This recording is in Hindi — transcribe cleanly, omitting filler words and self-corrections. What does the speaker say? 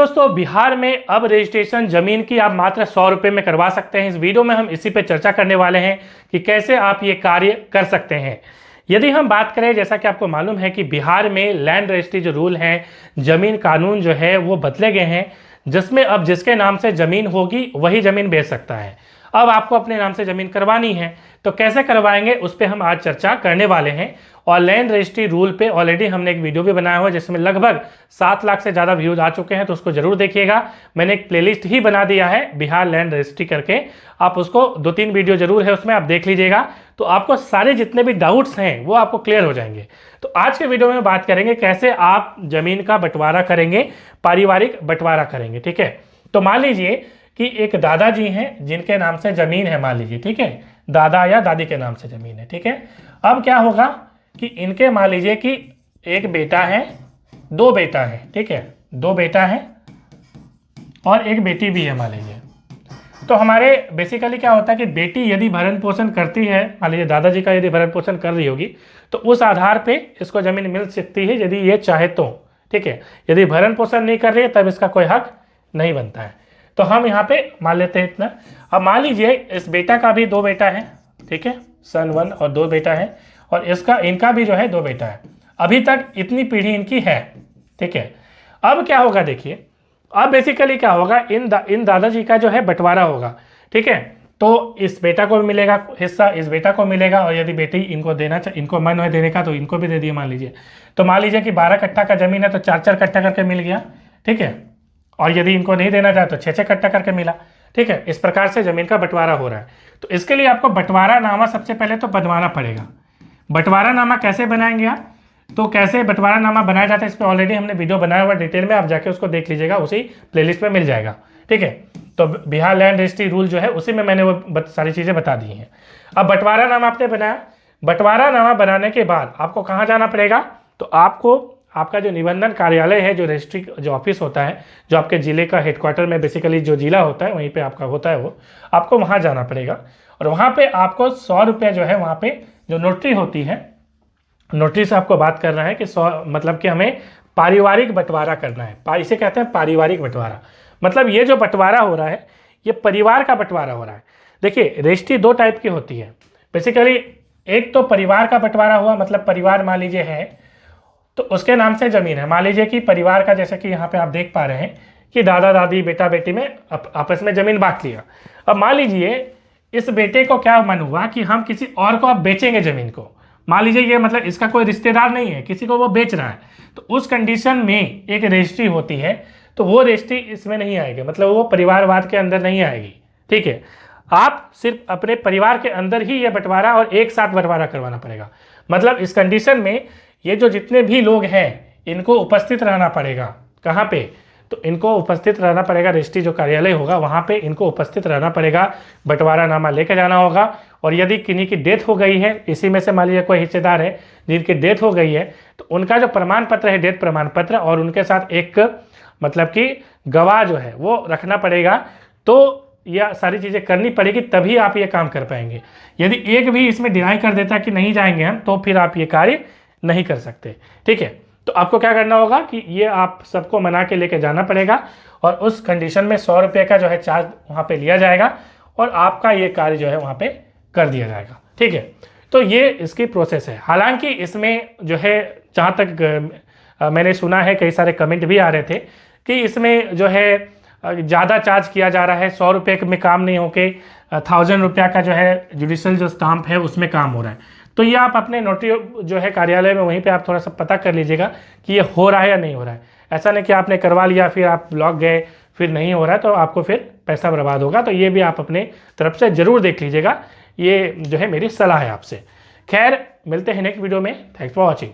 दोस्तों, बिहार में अब रजिस्ट्रेशन जमीन की आप मात्र 100 रुपये में करवा सकते हैं। इस वीडियो में हम इसी पे चर्चा करने वाले हैं कि कैसे आप ये कार्य कर सकते हैं। यदि हम बात करें, जैसा कि आपको मालूम है कि बिहार में लैंड रजिस्ट्री जो रूल हैं, जमीन कानून जो है वो बदले गए हैं, जिसमें अब जिसके नाम से जमीन होगी वही जमीन बेच सकता है। अब आपको अपने नाम से जमीन करवानी है तो कैसे करवाएंगे उस पर हम आज चर्चा करने वाले हैं। और लैंड रजिस्ट्री रूल पे ऑलरेडी हमने एक वीडियो भी बनाया हुआ है जिसमें लगभग 7 लाख से ज़्यादा व्यूज आ चुके हैं, तो उसको जरूर देखिएगा। मैंने एक प्लेलिस्ट ही बना दिया है बिहार लैंड रजिस्ट्री करके, आप उसको 2-3 वीडियो जरूर है उसमें, आप देख लीजिएगा तो आपको सारे जितने भी डाउट्स हैं वो आपको क्लियर हो जाएंगे। तो आज के वीडियो में बात करेंगे कैसे आप जमीन का बंटवारा करेंगे, पारिवारिक बंटवारा करेंगे। ठीक है, तो मान लीजिए कि एक दादाजी हैं जिनके नाम से जमीन है, मान लीजिए, ठीक है, दादा या दादी के नाम से जमीन है। ठीक है, अब क्या होगा कि इनके मान लीजिए कि एक बेटा है, 2 बेटा है, ठीक है, 2 बेटा है और एक बेटी भी है मान लीजिए। तो हमारे बेसिकली क्या होता है कि बेटी यदि भरण पोषण करती है, मान लीजिए दादाजी का यदि भरण पोषण कर रही होगी तो उस आधार पे इसको जमीन मिल सकती है यदि ये चाहे तो। ठीक है, यदि भरण पोषण नहीं कर रही है तब इसका कोई हक नहीं बनता है। तो हम यहाँ पे मान लेते हैं इतना। अब मान लीजिए इस बेटा का भी 2 बेटा है, ठीक है, सन 1 और 2 बेटा है, और इनका भी जो है 2 बेटा है। अभी तक इतनी पीढ़ी इनकी है। ठीक है, अब क्या होगा देखिए, अब बेसिकली क्या होगा, इन दादाजी का जो है बंटवारा होगा। ठीक है, तो इस बेटा को भी मिलेगा हिस्सा, इस बेटा को मिलेगा, और यदि बेटी इनको मन है देने का तो इनको भी दे दिए मान लीजिए। तो मान लीजिए कि 12 कट्ठा का जमीन है तो 4-4 कट्ठा करके मिल गया। ठीक है, और यदि इनको नहीं देना चाहे तो 6-6 कट्ठा करके मिला। ठीक है, इस प्रकार से जमीन का बंटवारा हो रहा है। तो इसके लिए आपको बंटवारा नामा सबसे पहले तो बनवाना पड़ेगा। बंटवारा नामा कैसे बनाएंगे आप, तो कैसे बंटवारा नामा बनाया जाता है इस पर ऑलरेडी हमने वीडियो बनाया हुआ डिटेल में, आप जाके उसको देख लीजिएगा, उसी प्लेलिस्ट में मिल जाएगा। ठीक है, तो बिहार लैंड रजिस्ट्री रूल जो है उसी में मैंने वो सारी चीज़ें बता दी हैं। अब बंटवारा नामा आपने बनाया, बंटवारा नामा बनाने के बाद आपको कहाँ जाना पड़ेगा, तो आपका जो निबंधन कार्यालय है, जो रजिस्ट्री जो ऑफिस होता है, जो आपके जिले का हेडक्वार्टर में बेसिकली जो जिला होता है वहीं पे आपका होता है, वो आपको वहाँ जाना पड़ेगा। और वहाँ पे आपको 100 रुपये जो है, वहाँ पे जो नोटरी होती है, नोटरी से आपको बात करना है कि 100 मतलब कि हमें पारिवारिक बंटवारा करना है। इसे कहते हैं पारिवारिक बंटवारा। मतलब ये जो बंटवारा हो रहा है ये परिवार का बंटवारा हो रहा है। देखिए, रजिस्ट्री 2 टाइप की होती है बेसिकली। एक तो परिवार का बंटवारा हुआ, मतलब परिवार मान लीजिए है तो उसके नाम से जमीन है। मान लीजिए कि परिवार का, जैसे कि यहाँ पे आप देख पा रहे हैं कि दादा दादी बेटा बेटी में आपस में जमीन बांट लिया। अब मान लीजिए इस बेटे को क्या मन हुआ कि हम किसी और को अब बेचेंगे जमीन को। मान लीजिए ये मतलब इसका कोई रिश्तेदार नहीं है, किसी को वो बेच रहा है, तो उस कंडीशन में एक रजिस्ट्री होती है, तो वो रजिस्ट्री इसमें नहीं आएगी, मतलब वो परिवारवाद के अंदर नहीं आएगी। ठीक है, आप सिर्फ अपने परिवार के अंदर ही ये बंटवारा और एक साथ बंटवारा करवाना पड़ेगा। मतलब इस कंडीशन में ये जो जितने भी लोग हैं इनको उपस्थित रहना पड़ेगा। कहाँ पे, तो इनको उपस्थित रहना पड़ेगा, रजिस्ट्री जो कार्यालय होगा वहाँ पे इनको उपस्थित रहना पड़ेगा, बंटवारा नामा लेकर जाना होगा। और यदि किन्हीं की डेथ हो गई है, इसी में से मान लीजिए कोई हिस्सेदार है जिनकी डेथ हो गई है, तो उनका जो प्रमाण पत्र है, डेथ प्रमाण पत्र, और उनके साथ एक मतलब कि गवाह जो है वो रखना पड़ेगा। तो यह सारी चीज़ें करनी पड़ेगी, तभी आप ये काम कर पाएंगे। यदि एक भी इसमें डिनाई कर देता कि नहीं जाएंगे हम, तो फिर आप ये कार्य नहीं कर सकते। ठीक है, तो आपको क्या करना होगा कि ये आप सबको मना के लेके जाना पड़ेगा, और उस कंडीशन में 100 रुपये का जो है चार्ज वहाँ पे लिया जाएगा, और आपका ये कार्य जो है वहाँ पे कर दिया जाएगा। ठीक है, तो ये इसकी प्रोसेस है। हालांकि इसमें जो है, जहाँ तक मैंने सुना है, कई सारे कमेंट भी आ रहे थे कि इसमें जो है ज़्यादा चार्ज किया जा रहा है, 100 रुपये में काम नहीं होके 1000 रुपया का जो है जुडिशल जो स्टाम्प है उसमें काम हो रहा है। तो ये आप अपने नोटरी जो है कार्यालय में वहीं पे आप थोड़ा सा पता कर लीजिएगा कि ये हो रहा है या नहीं हो रहा है। ऐसा नहीं कि आपने करवा लिया फिर आप ब्लॉक गए फिर नहीं हो रहा है तो आपको फिर पैसा बर्बाद होगा। तो ये भी आप अपने तरफ से ज़रूर देख लीजिएगा, ये जो है मेरी सलाह है आपसे। खैर, मिलते हैं नेक्स्ट वीडियो में। Thanks for watching.